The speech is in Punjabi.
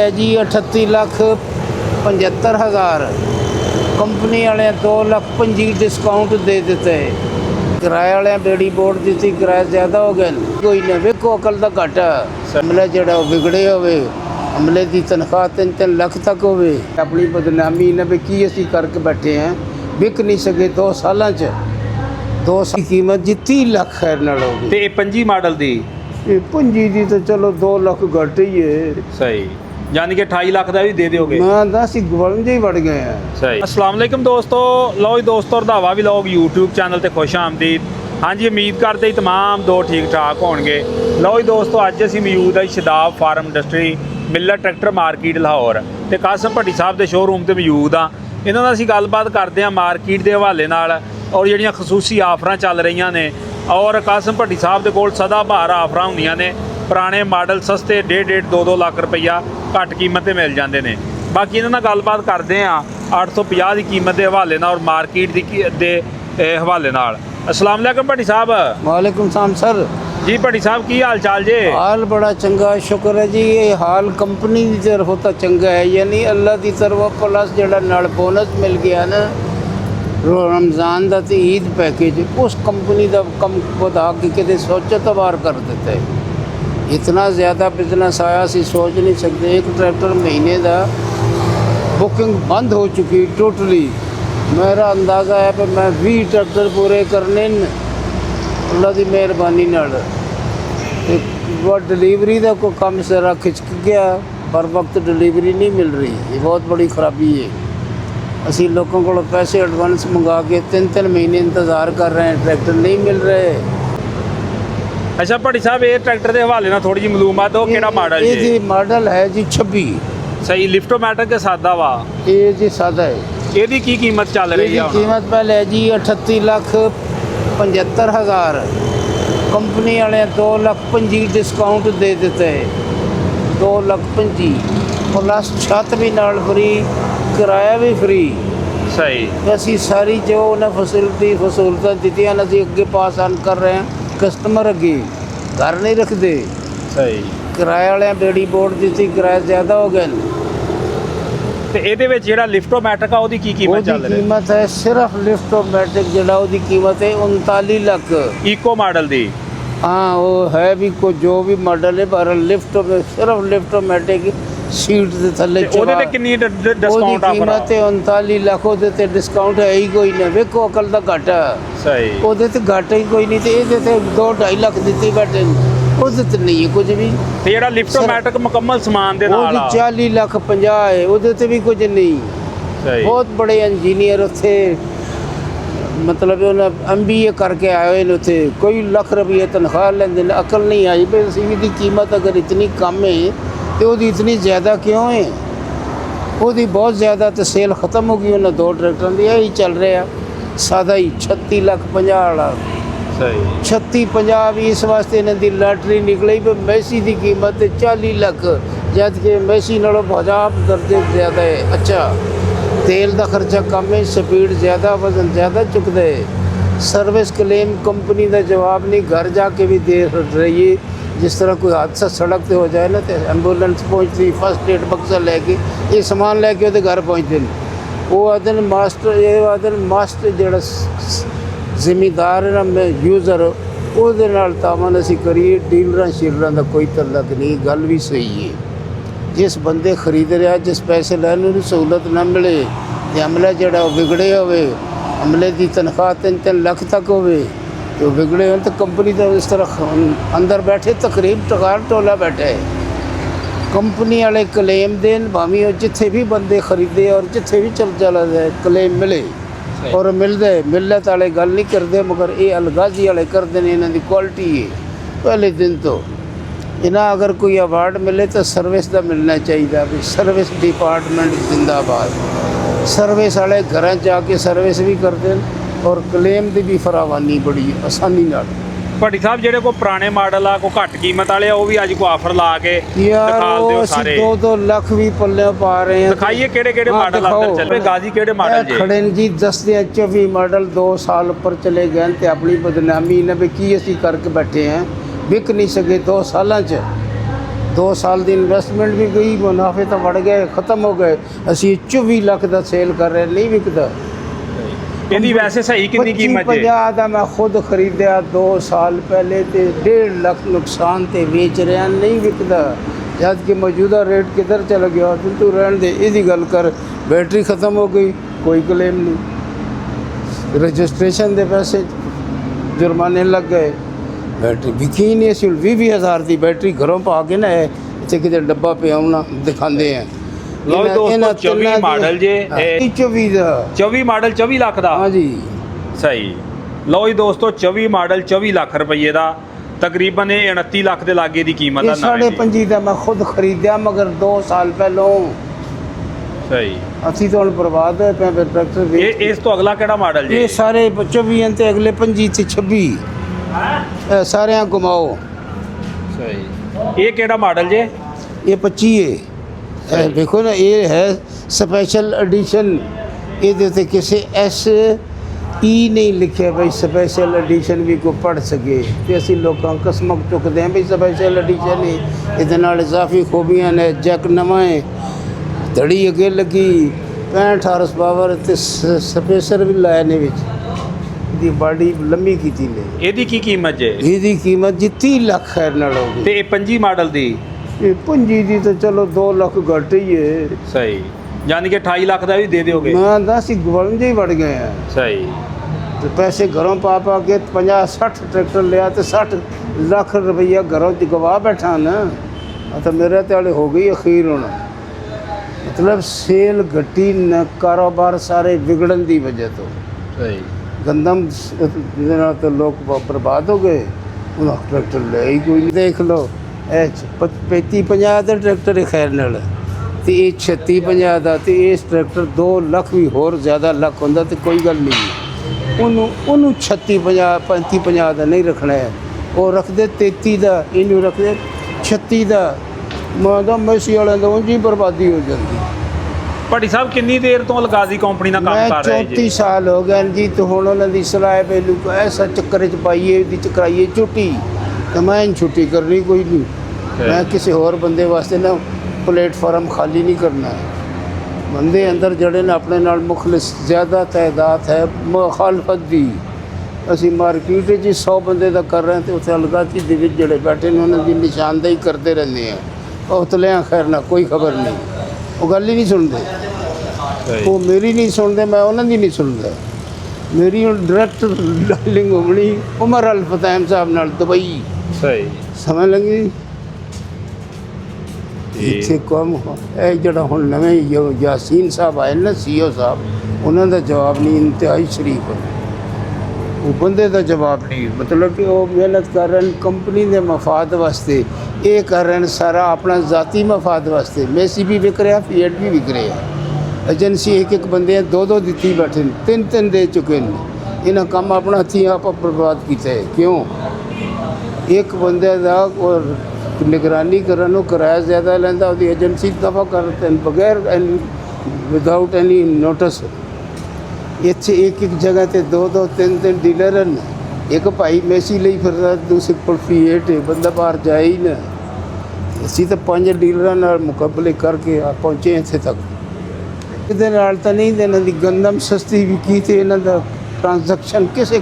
है जी 38,75,000 कंपनी वाले 2,25,000 डिस्काउंट दे देते है। किराए वाले बेड़ी बोर्ड दी थी, किराया ज़्यादा हो गया। कोई ना वेखो अकल का घाटा अमले जड़ा बिगड़े होवे, अमले की तनख्वाह 3-3 लाख तक होवे। अपनी बदनामी ने भी की असी करके बैठे हैं, विक नहीं सके 2 सालों च। 2 साल की कीमत जी 30 लाख खैर नाल होगी ਤੇ ਇਹ 25 ਮਾਡਲ ਦੀ ये पंजी दी तो चलो 2 लाख घट ही है। ਸਹੀ, ਯਾਨੀ ਕਿ 28 ਲੱਖ ਦਾ ਵੀ ਦੇ ਦਿਓਗੇ। मैं दस ही गवल जे बढ़ गए हैं। ਸਹੀ। अस्सलाम वालेकुम दोस्तों, लो जी दोस्तों रंधावा व्लॉग यूट्यूब चैनल ਤੇ खुश आमदीद। हाँ जी, उम्मीद करते ही तमाम दो ठीक ठाक होणगे। लो जी दोस्तों, अज असीं मौजूद है Shadab farm industry Millat tractor market Lahore ਤੇ ਕਾਸਮ ਭੱਟੀ ਸਾਹਿਬ ਦੇ ਸ਼ੋਰੂਮ ਤੇ ਮੌਜੂਦ ਆ। ਇਹਨਾਂ ਨਾਲ ਅਸੀਂ ਗੱਲਬਾਤ ਕਰਦੇ ਹਾਂ ਮਾਰਕੀਟ ਦੇ ਹਵਾਲੇ ਨਾਲ ਔਰ ਜਿਹੜੀਆਂ ਖਸੂਸੀ ਆਫਰਾਂ ਚੱਲ ਰਹੀਆਂ ਨੇ। ਔਰ ਕਾਸਮ ਭੱਟੀ ਸਾਹਿਬ ਦੇ ਕੋਲ ਸਦਾ ਬਹਾਰ ਆਫਰਾਂ ਹੁੰਦੀਆਂ ਨੇ। ਪੁਰਾਣੇ ਮਾਡਲ ਸਸਤੇ 1.5 2 ਲੱਖ ਰੁਪਈਆ ਘੱਟ ਕੀਮਤ ਤੇ ਮਿਲ ਜਾਂਦੇ ਨੇ। ਬਾਕੀ ਇਹਨਾਂ ਨਾਲ ਗੱਲਬਾਤ ਕਰਦੇ ਹਾਂ 850 ਦੀ ਕੀਮਤ ਦੇ ਹਵਾਲੇ ਨਾਲ ਔਰ ਮਾਰਕੀਟ ਦੇ ਹਵਾਲੇ ਨਾਲ। अस्सलाम वालेकुम भट्टी साहब। वालेकुम सलाम सर जी। भट्टी साहब की हाल चाल जे? हाल बड़ा चंगा, शुक्र है जी। ये हाल कंपनी की तरफ होता चंगा है, यानी अल्लाह की तरफ प्लस जड़ा नाल बोनस मिल गया ना रमज़ान का तो ईद पैकेज, उस कंपनी का कम बता के कितने सोचे तो बाहर कर देते। इतना ज़्यादा बिजनेस आया सी सोच नहीं सकते। एक ट्रैक्टर महीने का बुकिंग बंद हो चुकी टोटली। मेरा अंदाज़ा है कि मैं 20 ट्रैक्टर पूरे करने अल्लाह की मेहरबानी नाल। वो डिलीवरी का कोई कम सारा खिंच गया, पर वक्त डिलीवरी नहीं मिल रही। ये बहुत बड़ी खराबी है। असी लोगों को पैसे एडवांस मंगा के 3-3 महीने इंतज़ार कर रहे हैं, ट्रैक्टर नहीं मिल रहे। अच्छा भट्टी साहब, ये ट्रैक्टर के हवाले ना थोड़ी जी मालूमात दो, किहड़ा मॉडल ये जी मॉडल है जी 26। सही, लिफ्टोमैटिक के सादा वा। ये जी सादा है। ਇਹਦੀ ਕੀ ਕੀਮਤ ਚੱਲ ਰਹੀ ਹੈ? कीमत पहले है जी 38,75,000 कंपनी वाले 2,25,000 डिस्काउंट दे देते है। 2,25,000 प्लस छत भी नाल फ्री, किराया भी फ्री। सही। ਅਸੀਂ ਸਾਰੀ जो उन्हें फैसिलिटी सहूलतां ਦਿੱਤੀਆਂ ਨੇ ਅਸੀਂ ਅੱਗੇ ਪਾਸ ਆਨ ਕਰ ਰਹੇ ਹਾਂ। ਕਸਟਮਰ ਅੱਗੇ ਘਰ ਨਹੀਂ ਰੱਖਦੇ। ਸਹੀ। ਕਿਰਾਏ ਵਾਲਿਆਂ ਬੇੜੀ ਬੋਰਡ ਦਿੱਤੀ, ਕਿਰਾਇਆ ਜ਼ਿਆਦਾ ਹੋ ਗਿਆ। ਤੇ ਇਹਦੇ ਵਿੱਚ ਜਿਹੜਾ ਲਿਫਟੋਮੈਟਿਕ ਆ ਉਹਦੀ ਕੀ ਕੀਮਤ ਚੱਲ ਰਹੀ ਹੈ? कीमत है सिर्फ लिफ्टोमैटिक जड़ा ਉਹਦੀ कीमत है 39 लाख। इको मॉडल दी? हाँ, वो है भी को जो भी मॉडल है पर लिफ्ट में सिर्फ लिफ्टोमैटिक सीट ਦੇ ਥੱਲੇ ਉਹਦੇ ਤੇ ਕਿੰਨੀ ਡਿਸਕਾਊਂਟ ਆਫਰ? कीमत है 39 लाख। ਉਹਦੇ ਤੇ ਡਿਸਕਾਊਂਟ ਹੈ ਹੀ ਕੋਈ ਨਾ। ਵੇਖੋ ਅਕਲ ਦਾ ਘਾਟਾ। ਸਹੀ। ਉਹਦੇ ਤੇ ਘਾਟਾ ਹੀ ਕੋਈ ਨਹੀਂ। ਤੇ ਇਹਦੇ ਤੇ 2-2.5 ਲੱਖ ਦਿੱਤੀ ਬੈਠੇ ਨੇ, ਉਹਦੇ ਤੇ ਨਹੀਂ ਹੈ ਕੁਝ ਵੀ। ਤੇ ਜਿਹੜਾ ਲਿਫਟੋਮੈਟਿਕ ਮੁਕੰਮਲ ਸਮਾਨ ਦੇ ਨਾਲ ਆ 40 ਲੱਖ 50 ਹੈ, ਉਹਦੇ ਤੇ ਵੀ ਕੁਝ ਨਹੀਂ। ਸਹੀ। ਬਹੁਤ ਬੜੇ ਇੰਜੀਨੀਅਰ ਉੱਥੇ मतलब उन्हें MBA करके आए हुए उत्थे कोई लाख रुपये तनख्वाह लेंदे ने। अकल नहीं आई भी सीवी की कीमत अगर इतनी कम है तो वो इतनी ज़्यादा क्यों है? वो बहुत ज़्यादा तो सेल ख़त्म हो गई उन्हें 2 ट्रैक्टर की। यही चल रहा सादा ही 36 लाख 50 वाला। सही। 36-50 भी इस वास्ते इन्हें दी लॉटरी निकली भी मैसी की कीमत 40 लाख, जबकि मैसी नालों 50 दर्जे ज़्यादा है। अच्छा, तेल का खर्चा कम है, स्पीड ज़्यादा, वजन ज़्यादा चुकते है। सर्विस क्लेम कंपनी का जवाब नहीं, घर जाके भी दे रही है। जिस तरह कोई हादसा सड़क पे हो जाए ना तो एम्बूलेंस पहुँचती, फर्स्ट एड बक्सा लैके ये समान लैके वो घर पहुँचते हैं। वो आदन मास्टर, ये आदन मास्टर जोड़ा जिम्मेदार है ना यूज़र, ਉਹਦੇ ਨਾਲ ਤਾਮਨ ਅਸੀਂ ਕਰੀਏ। ਡੀਲਰਾਂ ਸ਼ੀਲਰਾਂ ਦਾ ਕੋਈ ਤਲਕ ਨਹੀਂ। ਗੱਲ ਵੀ ਸਹੀ ਹੈ। जिस बंदे खरीद रहा, जिस पैसे लैने की सहूलत ना मिले तो अमला जड़ा बिगड़े होवे, अमले की तनख्वाह 3-3 लाख तक होवे तो बिगड़े हो तो कंपनी तो इस तरह अंदर बैठे तकरीब टकार टोला बैठे कंपनी वाले क्लेम देन भावी जिथे भी बंदे खरीदे और जिथे भी चला जाए क्लेम मिले और मिलते मिलत वाले गल नहीं करते, मगर ये अलगाजी वाले करते हैं। इन्हों की क्वालिटी है पहले दिन तो इन्हें अगर कोई अवार्ड मिले तो सर्विस का मिलना चाहिए भी। सर्विस डिपार्टमेंट जिंदाबाद। सर्विस वाले घर जाके सर्विस भी करते हैं और क्लेम की भी फरावानी बड़ी आसानी नाल। ਭੱਟੀ ਸਾਹਿਬ, ਜਿਹੜੇ ਕੋ ਪੁਰਾਣੇ ਮਾਡਲ ਆ, ਕੋ ਘੱਟ ਕੀਮਤ ਵਾਲੇ ਆ, ਉਹ ਵੀ ਅੱਜ ਕੋ ਆਫਰ ਲਾ ਕੇ ਦਿਖਾ ਦਿਓ ਸਾਰੇ। 2-2 ਲੱਖ ਵੀ ਪੱਲੇ ਪਾ ਰਹੇ हैं। ਦਿਖਾਈਏ ਕਿਹੜੇ ਕਿਹੜੇ ਮਾਡਲ ਅੰਦਰ ਚੱਲੇ। ਗਾਜ਼ੀ ਕਿਹੜੇ ਮਾਡਲ ਜੇ? ਖੜੇ ਨੇ ਜੀ 10 ਦੇ 24 ਮਾਡਲ 2 ਸਾਲ ਉੱਪਰ ਚਲੇ ਗਏ ਤੇ ਆਪਣੀ ਬਦਨਾਮੀ ਨੇ ਵੀ ਕੀ ਅਸੀਂ ਕਰਕੇ ਬੈਠੇ हैं, ਵਿਕ नहीं सके 2 सालों च। 2 ਸਾਲ ਦੀ ਇਨਵੈਸਟਮੈਂਟ ਵੀ ਗਈ, ਮੁਨਾਫੇ ਤਾਂ ਵੜ ਗਏ, ਖਤਮ ਹੋ ਗਏ। ਅਸੀਂ 24 ਲੱਖ ਦਾ ਸੇਲ ਕਰ ਰਹੇ, ਨਹੀਂ ਵਿਕਦਾ। ਇਹਦੀ ਵੈਸੇ ਸਹੀ ਕਿੰਨੀ ਕੀਮਤ ਹੈ? 50 ਦਾ ਮੈਂ ਖੁਦ ਖਰੀਦਿਆ 2 ਸਾਲ ਪਹਿਲੇ ਤੇ 1.5 ਲੱਖ ਨੁਕਸਾਨ ਤੇ ਵੇਚ ਰਿਹਾ, ਨਹੀਂ ਵਿਕਦਾ। ਜਦ ਕਿ ਮੌਜੂਦਾ ਰੇਟ ਕਿੱਧਰ ਚਲਾ ਗਿਆ। ਤੂੰ ਰਹਿਣ ਦੇ, ਇਹਦੀ ਗੱਲ ਕਰ। ਬੈਟਰੀ ਖਤਮ ਹੋ ਗਈ, ਕੋਈ ਕਲੇਮ ਨਹੀਂ। ਰਜਿਸਟ੍ਰੇਸ਼ਨ ਦੇ ਪੈਸੇ ਜੁਰਮਾਨੇ ਲੱਗ ਗਏ। ਬੈਟਰੀ ਵਿਕੀ ਨਹੀਂ। ਅਸੀਂ 20,000 ਦੀ ਬੈਟਰੀ ਘਰੋਂ ਪਾ ਕੇ ਨਾ ਇੱਥੇ ਕਿਤੇ ਡੱਬਾ ਪਿਆ ਹੋਣਾ ਦਿਖਾਉਂਦੇ ਆ। ਲਓ ਦੋਸਤੋ 24 ਮਾਡਲ ਜੇ 24 ਦਾ 24 ਮਾਡਲ 24 ਲੱਖ ਦਾ। ਹਾਂਜੀ ਸਹੀ। ਲਓ ਜੀ ਦੋਸਤੋ 24 ਮਾਡਲ 24 ਲੱਖ ਰੁਪਏ ਦਾ, ਤਕਰੀਬਨ ਇਹ 29 ਲੱਖ ਦੇ ਲਾਗੇ ਦੀ ਕੀਮਤ ਇਹ ਆ। 5.5 ਦਾ ਮੈਂ ਖੁਦ ਖਰੀਦਿਆ, ਮਗਰ 2 ਸਾਲ ਪਹਿਲੋਂ। ਸਹੀ। ਅਸੀਂ ਤਾਂ ਹੁਣ ਬਰਬਾਦ ਹੋਏ ਪਏ ਟਰੈਕਟਰ ਵੇਚ ਇਹ ਇਸ ਤੋਂ ਅਗਲਾ ਕਿਹੜਾ ਮਾਡਲ ਕੇ। ਜੀ? ਇਹ ਸਾਰੇ 24 ਤੇ ਅਗਲੇ 25 ਤੇ 26 ਇਹ ਸਾਰਿਆਂ ਘੁਮਾਓ। ਸਹੀ। ਇਹ ਕਿਹੜਾ ਮਾਡਲ ਜੇ? ਇਹ 25 ਹੈ। ਇਹ ਦੇਖੋ ਨਾ, ਇਹ ਹੈ ਸਪੈਸ਼ਲ ਐਡੀਸ਼ਨ। ਇਹਦੇ ਉੱਤੇ ਕਿਸੇ SE ਨਹੀਂ ਲਿਖਿਆ ਬਈ ਸਪੈਸ਼ਲ ਐਡੀਸ਼ਨ ਵੀ ਕੋਈ ਪੜ੍ਹ ਸਕੇ। ਤੇ ਅਸੀਂ ਲੋਕਾਂ ਕਸਮਕ ਚੁੱਕਦੇ ਹਾਂ ਵੀ ਸਪੈਸ਼ਲ ਐਡੀਸ਼ਨ ਹੈ, ਇਹਦੇ ਨਾਲ ਇਜ਼ਾਫੀ ਖੂਬੀਆਂ ਨੇ। ਜੈਕ ਨਵਾਂ ਹੈ, ਧੜੀ ਅੱਗੇ ਲੱਗੀ, 65 ਹਾਰਸ ਪਾਵਰ ਤੇ ਸਪੇਸਰ ਵੀ ਲਾਏ ਨੇ ਵਿੱਚ। ਇਹਦੀ ਬਾਡੀ ਲੰਮੀ ਕੀਤੀ ਨੇ। ਇਹਦੀ ਕੀ ਕੀਮਤ ਜੇ? ਇਹਦੀ ਕੀਮਤ ਜੀ 30 ਲੱਖ ਹੈ ਨਾਲ ਹੋਗੀ। ਤੇ ਇਹ 25 ਮਾਡਲ ਦੀ? ਇਹ 25 ਦੀ ਤਾਂ ਚਲੋ 2 ਲੱਖ ਘੱਟ ਹੀ ਹੈ। ਸਹੀ। ਯਾਨੀ ਕਿ 28 ਲੱਖ ਦਾ ਵੀ ਦੇ ਦਿਓਗੇ? ਮੈਂ ਤਾਂ ਅਸੀਂ ਗਵਲਜੇ ਹੀ ਵੜ ਗਏ ਆ। ਸਹੀ। ਤੇ ਪੈਸੇ ਘਰੋਂ ਪਾ ਕੇ 50-60 ਟਰੈਕਟਰ ਲਿਆ ਤੇ 60 ਲੱਖ ਰੁਪਈਆ ਘਰੋਂ ਚ ਗਵਾ ਬੈਠਾ ਨਾ। ਤਾਂ ਮੇਰੇ ਤੇ ਵਾਲੇ ਹੋ ਗਈ ਅਖੀਰ ਹੁਣ। ਮਤਲਬ ਸੇਲ ਘਟੀ ਨਾ, ਕਾਰੋਬਾਰ ਸਾਰੇ ਵਿਗੜਨ ਦੀ ਵਜ੍ਹਾ ਤੋਂ। ਸਹੀ। ਗੰਦਮ ਜਿਹਦੇ ਨਾਲ ਤਾਂ ਲੋਕ ਬਰਬਾਦ ਹੋ ਗਏ। ਉਹਨਾਂ ਟਰੈਕਟਰ ਲੈ ਹੀ ਕੋਈ ਨਹੀਂ। ਦੇਖ ਲਓ ਇਹ 35-50 ਦਾ ਟਰੈਕਟਰ ਹੈ ਖੈਰ ਨਾਲ, ਤੇ ਇਹ 36-50 ਦਾ। ਤੇ ਇਸ ਟਰੈਕਟਰ 2 ਲੱਖ ਵੀ ਹੋਰ ਜ਼ਿਆਦਾ ਲੱਖ ਹੁੰਦਾ ਤੇ ਕੋਈ ਗੱਲ ਨਹੀਂ। ਉਹਨੂੰ 36-50 35-50 ਦਾ ਨਹੀਂ ਰੱਖਣਾ ਹੈ। ਉਹ ਰੱਖਦੇ 33 ਦਾ, ਇਹਨੂੰ ਰੱਖਦੇ 36 ਦਾ। ਮੈਂ ਤਾਂ ਮੈਸੀ ਵਾਲਿਆਂ ਦਾ ਉਂਝ ਹੀ ਬਰਬਾਦੀ ਹੋ ਜਾਂਦੀ। ਭੱਟੀ ਸਾਹਿਬ ਕਿੰਨੀ ਦੇਰ ਤੋਂ ਲਗਾਜ਼ੀ ਕੰਪਨੀ ਨਾਲ ਕੰਮ ਕਰ ਰਹੇ ਮੈਂ 34 ਸਾਲ ਹੋ ਗਏ ਜੀ। ਤੇ ਹੁਣ ਉਹਨਾਂ ਦੀ ਸਲਾਹ ਪਹਿਲੂ ਐਸਾ ਚੱਕਰ 'ਚ ਪਾਈਏ, ਇਹਦੀ ਚ ਕਰਾਈਏ ਛੁੱਟੀ। ਤੇ ਮੈਂ ਛੁੱਟੀ ਕਰਨੀ ਕੋਈ ਨਹੀਂ। ਮੈਂ ਕਿਸੇ ਹੋਰ ਬੰਦੇ ਵਾਸਤੇ ਨਾ ਪਲੇਟਫਾਰਮ ਖਾਲੀ ਨਹੀਂ ਕਰਨਾ। ਬੰਦੇ ਅੰਦਰ ਜਿਹੜੇ ਨੇ ਆਪਣੇ ਨਾਲ ਮੁਖਲਿਸ ਜ਼ਿਆਦਾ ਤਾਦਾਦ ਹੈ ਮੁਖਾਲਫਤ ਦੀ। ਅਸੀਂ ਮਾਰਕੀਟ 'ਚ 100 ਬੰਦੇ ਦਾ ਕਰ ਰਹੇ ਤੇ ਉੱਥੇ ਲਗਾਜ਼ੀ ਦੇ ਵਿੱਚ ਜਿਹੜੇ ਬੈਠੇ ਨੇ ਉਹਨਾਂ ਦੀ ਨਿਸ਼ਾਨਦੇਹੀ ਕਰਦੇ ਰਹਿੰਦੇ ਆ। ਉਹ ਤਲਿਆਂ ਖੈਰ ਨਾ ਕੋਈ ਖਬਰ ਨਹੀਂ, ਉਹ ਗੱਲ ਹੀ ਨਹੀਂ ਸੁਣਦੇ। ਉਹ ਮੇਰੀ ਨਹੀਂ ਸੁਣਦੇ, ਮੈਂ ਉਹਨਾਂ ਦੀ ਨਹੀਂ ਸੁਣਦਾ। ਮੇਰੀ ਹੁਣ ਡਾਇਰੈਕਟ ਡਾਇਲਿੰਗ ਹੋਣੀ ਉਮਰ ਅਲ ਫਤੈਮ ਸਾਹਿਬ ਨਾਲ ਦੁਬਈ। ਸਹੀ। ਸਮਝ ਲੱਗੀ ਇੱਥੇ ਕੰਮ। ਇਹ ਜਿਹੜਾ ਹੁਣ ਨਵੇਂ ਯਾਸੀਨ ਸਾਹਿਬ ਆਏ ਨਾ CEO ਸਾਹਿਬ, ਉਹਨਾਂ ਦਾ ਜਵਾਬ ਨਹੀਂ। ਇੰਤਹਾਈ ਸ਼ਰੀਫ ਉਹ ਬੰਦੇ ਦਾ ਜਵਾਬ ਨਹੀਂ। ਮਤਲਬ ਕਿ ਉਹ ਮਿਹਨਤ ਕਰ ਰਹੇ ਨੇ ਕੰਪਨੀ ਦੇ ਮਫਾਦ ਵਾਸਤੇ। ਇਹ ਕਰ ਰਹੇ ਨੇ ਸਾਰਾ ਆਪਣਾ ਜ਼ਾਤੀ ਮਫਾਦ ਵਾਸਤੇ। ਮੈਸੀ ਵੀ ਵਿਕ ਰਿਹਾ, ਫੀਐਟ ਵੀ ਵਿਕ ਰਿਹਾ। ਏਜੰਸੀ ਇੱਕ ਬੰਦੇ 2 ਦਿੱਤੀ ਬੈਠੇ ਨੇ, 3 ਦੇ ਚੁੱਕੇ ਨੇ। ਇਹਨਾਂ ਕੰਮ ਆਪਣਾ ਹੱਥੀਂ ਆਪ ਬਰਬਾਦ ਕੀਤਾ ਹੈ। ਕਿਉਂ? ਇੱਕ ਬੰਦੇ ਦਾ ਨਿਗਰਾਨੀ ਕਰਨ ਨੂੰ ਕਿਰਾਇਆ ਜ਼ਿਆਦਾ ਲੈਂਦਾ, ਉਹਦੀ ਏਜੰਸੀ ਦਫਾ ਕਰਦੇ ਬਗੈਰ ਵਿਦਆਊਟ ਐਨੀ ਨੋਟਿਸ। ਇੱਥੇ ਇੱਕ ਜਗ੍ਹਾ ਤੇ 2 3 ਡੀਲਰ ਹਨ। ਇੱਕ ਭਾਈ ਮੈਸੀ ਲਈ ਫਿਰਦਾ, ਦੂਸਰੇ ਕੋਲ ਫੀਏਟ। ਬੰਦਾ ਬਾਹਰ ਜਾਏ ਹੀ ਨਾ। ਅਸੀਂ ਤਾਂ 5 ਡੀਲਰਾਂ ਨਾਲ ਮੁਕਾਬਲੇ ਕਰਕੇ ਪਹੁੰਚੇ ਇੱਥੇ ਤੱਕ। ਇਹਦੇ ਨਾਲ ਤਾਂ ਨਹੀਂ, ਇਹਨਾਂ ਦੀ ਗੰਦਮ ਸਸਤੀ ਵਿਕੀ ਤੇ ਇਹਨਾਂ ਦਾ ਟ੍ਰਾਂਜੈਕਸ਼ਨ ਕਿਸੇ